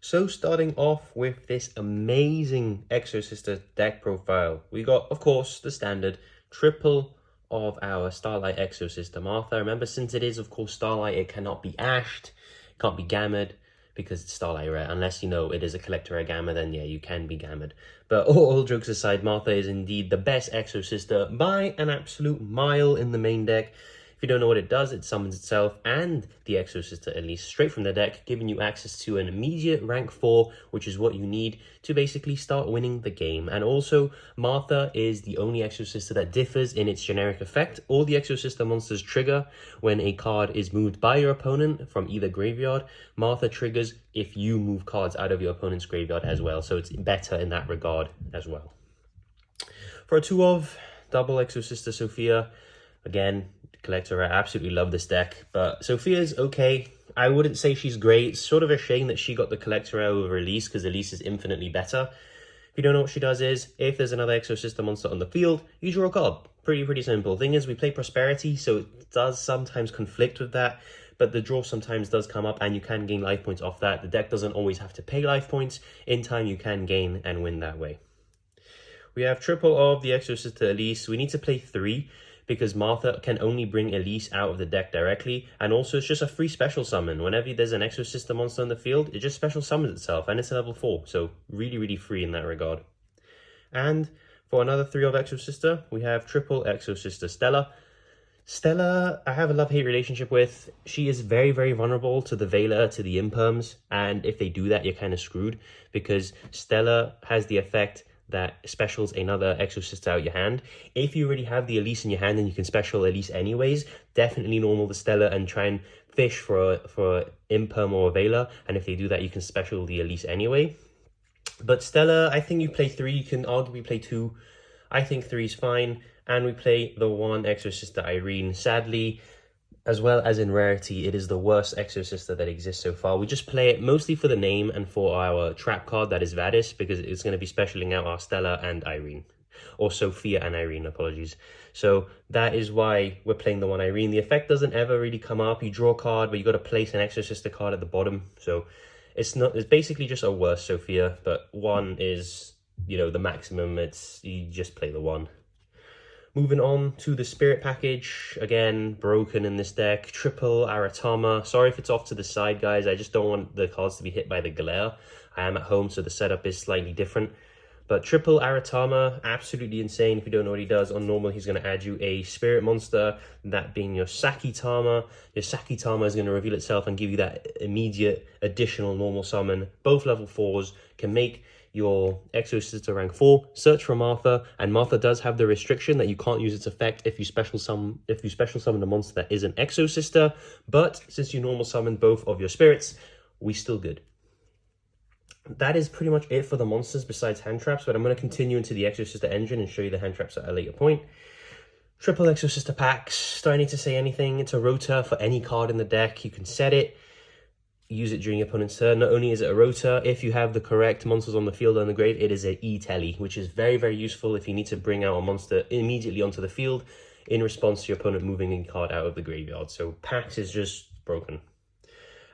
So starting off with this amazing Exosister deck profile, we got, of course, the standard triple of our Starlight Exosister Martha. Remember, since it is, of course, Starlight, it cannot be ashed, it can't be gammed, because it's Starlight rare. Unless, you know, it is a collector rare gamma, then yeah, you can be gammed. But all jokes aside, Martha is indeed the best Exosister by an absolute mile in the main deck. If you don't know what it does, it summons itself and the Exosister Elise straight from the deck, giving you access to an immediate rank 4, which is what you need to basically start winning the game. And also, Martha is the only Exosister that differs in its generic effect. All the Exosister monsters trigger when a card is moved by your opponent from either graveyard. Martha triggers if you move cards out of your opponent's graveyard as well, so it's better in that regard as well. For a 2-of, double Exosister Sophia, again, collector, I absolutely love this deck, but Sophia's okay. I wouldn't say she's great. It's sort of a shame that she got the collector out over Elise, because Elise is infinitely better. If you don't know what she does is, if there's another Exosister monster on the field, you draw a card. Pretty simple. Thing is, we play Prosperity, so it does sometimes conflict with that, but the draw sometimes does come up and you can gain life points off that. The deck doesn't always have to pay life points. In time, you can gain and win that way. We have triple of the Exosister Elise. We need to play 3, because Martha can only bring Elise out of the deck directly, and also it's just a free special summon. Whenever there's an Exosister monster in the field, it just special summons itself, and it's a level 4, so really free in that regard. And for another 3 of Exosister, we have triple Exosister Stella. Stella, I have a love-hate relationship with. She is very vulnerable to the Veiler, to the Imperms, and if they do that, you're kind of screwed, because Stella has the effect that specials another Exosister out your hand. If you already have the Elise in your hand and you can special Elise anyways, definitely normal the Stella and try and fish for Imperm or a Veiler, and if they do that, you can special the Elise anyway. But Stella, I think you play 3, you can arguably play 2. I think 3 is fine, and we play the 1 Exosister Irene. Sadly, as well as in rarity, it is the worst Exosister that exists so far. We just play it mostly for the name and for our trap card, that is Vadis, because it's going to be specialing out our Stella and Irene. Or Sophia and Irene, apologies. So that is why we're playing the 1 Irene. The effect doesn't ever really come up. You draw a card, but you got to place an Exosister card at the bottom. So it's basically just a worse Sophia, but 1 is, you know, the maximum. You just play the 1. Moving on to the Spirit package, again, broken in this deck. Triple Aratama. Sorry if it's off to the side, guys. I just don't want the cards to be hit by the glare. I am at home, so the setup is slightly different. But triple Aratama, absolutely insane. If you don't know what he does, on normal, he's going to add you a Spirit monster, that being your Sakitama. Your Sakitama is going to reveal itself and give you that immediate additional normal summon. Both level 4s can make your Exosister rank 4, search for Martha, and Martha does have the restriction that you can't use its effect if you special summon a monster that is an Exosister, but since you normal summon both of your spirits, we still good. That is pretty much it for the monsters besides hand traps, but I'm going to continue into the Exosister engine and show you the hand traps at a later point. Triple Exosister packs. Do I need to say anything? It's a rota for any card in the deck. You can set it, use it during your opponent's turn. Not only is it a rota, if you have the correct monsters on the field or in the grave, it is an E-Telly, which is very useful if you need to bring out a monster immediately onto the field in response to your opponent moving a card out of the graveyard. So packs is just broken.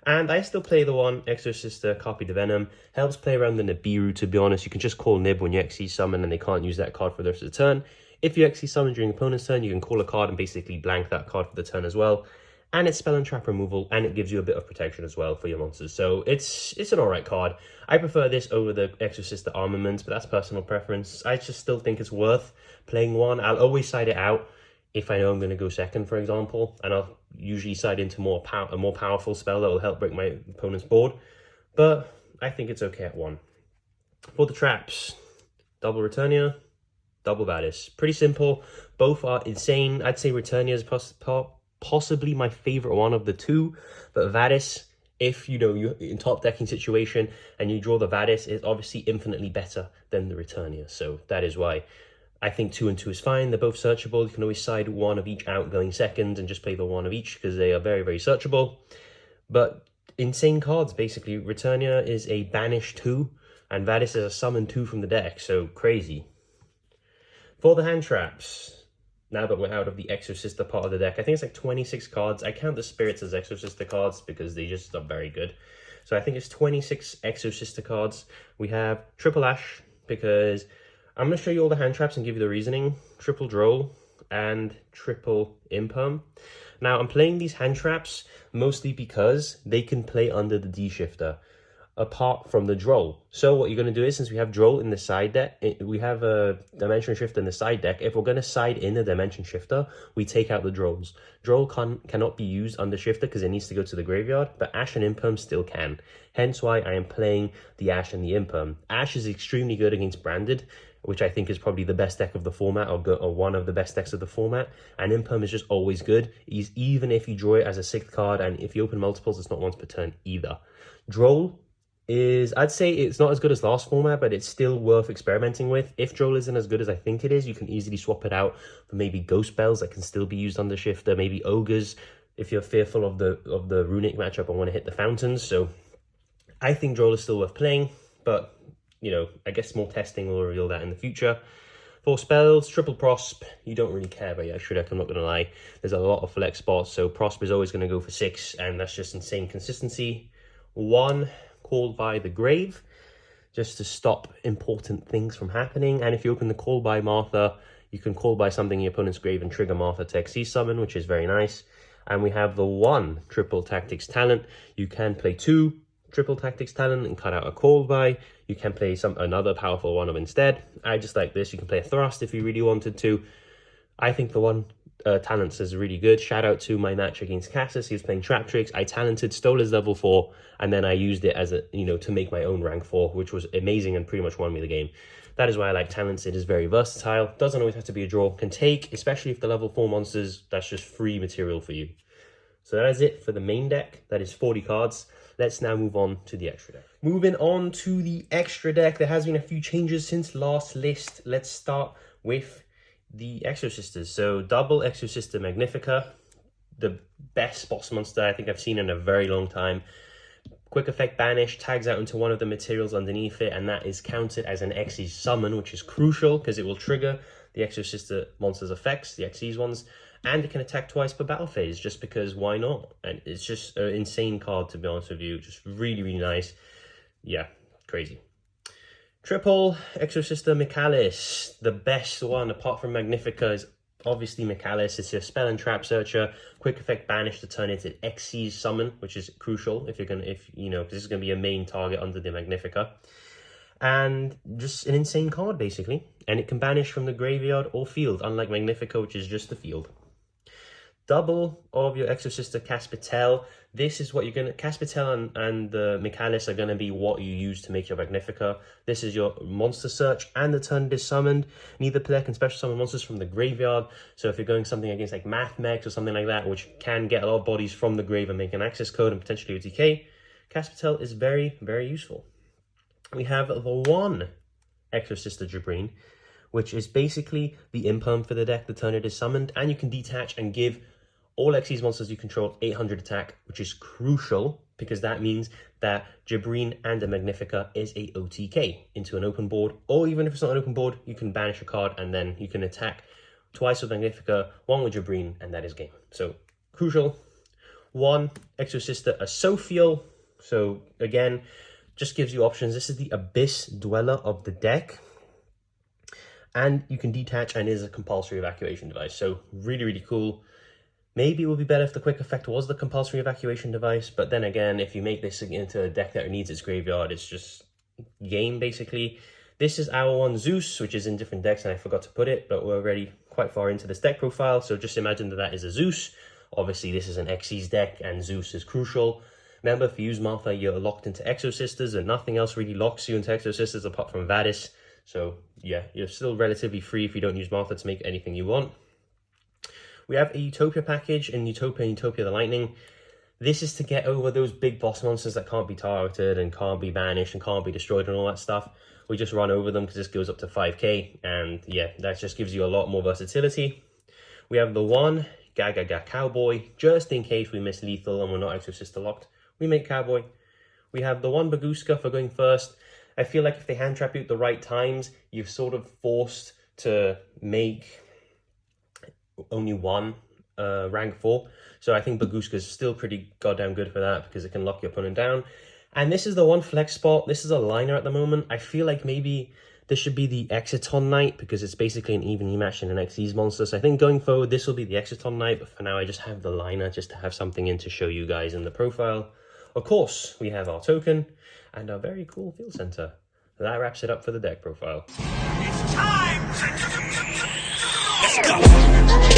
And I still play the 1 Exosister Carpe de Venom. Helps play around the Nibiru, to be honest. You can just call Nib when you XE summon and they can't use that card for the rest of the turn. If you XE summon during opponent's turn, you can call a card and basically blank that card for the turn as well. And it's spell and trap removal, and it gives you a bit of protection as well for your monsters. So it's an alright card. I prefer this over the Exosister Armaments, but that's personal preference. I just still think it's worth playing 1. I'll always side it out if I know I'm going to go second, for example, and I'll usually side into a more powerful spell that will help break my opponent's board. But I think it's okay at 1. For the traps, double Returnia, double Vadis. Pretty simple. Both are insane. I'd say Returnia is possibly my favorite one of the 2, but Vadis, if you know you're in top decking situation and you draw the Vadis, is obviously infinitely better than the Returnia. So that is why I think 2 and 2 is fine. They're both searchable. You can always side 1 of each out going second and just play the 1 of each because they are very searchable. But insane cards, basically. Returnia is a banish 2 and Vadis is a summon 2 from the deck, so crazy. For the hand traps, now that we're out of the Exosister part of the deck. I think it's like 26 cards. I count the spirits as Exosister cards because they just are very good. So I think it's 26 Exosister cards. We have triple Ash because I'm going to show you all the hand traps and give you the reasoning. Triple Droll and triple Imperm. Now I'm playing these hand traps mostly because they can play under the D-Shifter, apart from the Droll. So what you're going to do is, since we have Droll in the side deck, we have a Dimension Shifter in the side deck. If we're going to side in a Dimension Shifter, we take out the Drolls. Droll cannot be used under Shifter because it needs to go to the graveyard, but Ash and Imperm still can. Hence why I am playing the Ash and the Imperm. Ash is extremely good against Branded, which I think is probably the best deck of the format, or one of the best decks of the format. And Imperm is just always good. Even if you draw it as a 6th card, and if you open multiples, it's not once per turn either. Droll is, I'd say it's not as good as last format, but it's still worth experimenting with. If Droll isn't as good as I think it is, you can easily swap it out for maybe Ghost Bells that can still be used under Shifter, maybe Ogres if you're fearful of the Runic matchup and want to hit the fountains. So I think Droll is still worth playing, but you know, I guess more testing will reveal that in the future. For spells, triple Prosp, you don't really care about your extra deck, I'm not going to lie. There's a lot of flex spots, so Prosp is always going to go for 6, and that's just insane consistency. 1, Called by the Grave, just to stop important things from happening. And if you open the Call by Martha, you can call by something in your opponent's grave and trigger Martha to Xyz summon, which is very nice. And we have the 1 triple Tactics Talent. You can play 2 triple Tactics Talent and cut out a Call by. You can play another powerful one of instead. I just like this. You can play a Thrust if you really wanted to. I think the 1 Talents is really good. Shout out to my match against Cassis. He was playing Trap Tricks. I talented, stole his level 4, and then I used it as a, to make my own rank 4, which was amazing and pretty much won me the game. That is why I like Talents. It is very versatile. Doesn't always have to be a draw. Can take, especially if the level 4 monsters, that's just free material for you. So that is it for the main deck. That is 40 cards. Let's now move on to the extra deck. Moving on to the extra deck, there has been a few changes since last list. Let's start with the Exosisters. So double Exosister Magnifica, the best boss monster I think I've seen in a very long time. Quick effect banish, tags out into one of the materials underneath it, and that is counted as an Xyz summon, which is crucial because it will trigger the Exosister monster's effects, the Xyz ones. And it can attack twice per battle phase, just because why not? And it's just an insane card, to be honest with you. Just really, really nice. Yeah, crazy. Triple Exosister Michaelis. The best one, apart from Magnifica, is obviously Michaelis. It's your spell and trap searcher. Quick effect banish to turn it into Xyz summon, which is crucial if because this is gonna be a main target under the Magnifica. And just an insane card, basically. And it can banish from the graveyard or field, unlike Magnifica, which is just the field. Double of your Exosister Caspitel. This is what you're going to... Caspitel and the Michaelis are going to be what you use to make your Magnifica. This is your monster search, and the turn it is summoned. Neither player can special summon monsters from the graveyard. So if you're going something against like Math Mechs or something like that, which can get a lot of bodies from the grave and make an access code and potentially OTK, Caspitel is very, very useful. We have the 1 Exosister Jabreen, which is basically the Imperm for the deck. The turn it is summoned, and you can detach and give all Xyz monsters you control 800 attack, which is crucial because that means that Jabreen and a Magnifica is a OTK into an open board, or even if it's not an open board, you can banish a card and then you can attack twice with Magnifica, 1 with Jabreen, and that is game. So crucial. 1 Exosister Asophiel. So again, just gives you options. This is the Abyss Dweller of the deck. And you can detach and is a compulsory evacuation device. So really, really cool. Maybe it would be better if the quick effect was the compulsory evacuation device. But then again, if you make this into a deck that needs its graveyard, it's just game, basically. This is our 1 Zeus, which is in different decks, and I forgot to put it. But we're already quite far into this deck profile. So just imagine that is a Zeus. Obviously, this is an Xyz deck, and Zeus is crucial. Remember, if you use Martha, you're locked into Exosisters, and nothing else really locks you into Exosisters apart from Vadis. So yeah, you're still relatively free if you don't use Martha to make anything you want. We have a Utopia package in Utopia and Utopia the Lightning. This is to get over those big boss monsters that can't be targeted and can't be banished and can't be destroyed and all that stuff. We just run over them because this goes up to 5k, and yeah, that just gives you a lot more versatility. We have the 1 Gaga Cowboy, just in case we miss lethal and we're not Exosister locked. We make Cowboy. We have the 1 Baguska for going first. I feel like if they hand trap you at the right times, you're sort of forced to make only one rank 4. So I think Baguska's still pretty goddamn good for that because it can lock your opponent down. And this is the one flex spot. This is a liner at the moment. I feel like maybe this should be the Exiton Knight because it's basically an even match in an Xyz monster. So I think going forward, this will be the Exiton Knight. But for now, I just have the liner just to have something in to show you guys in the profile. Of course, we have our token and our very cool field center. That wraps it up for the deck profile. It's time! Let's go!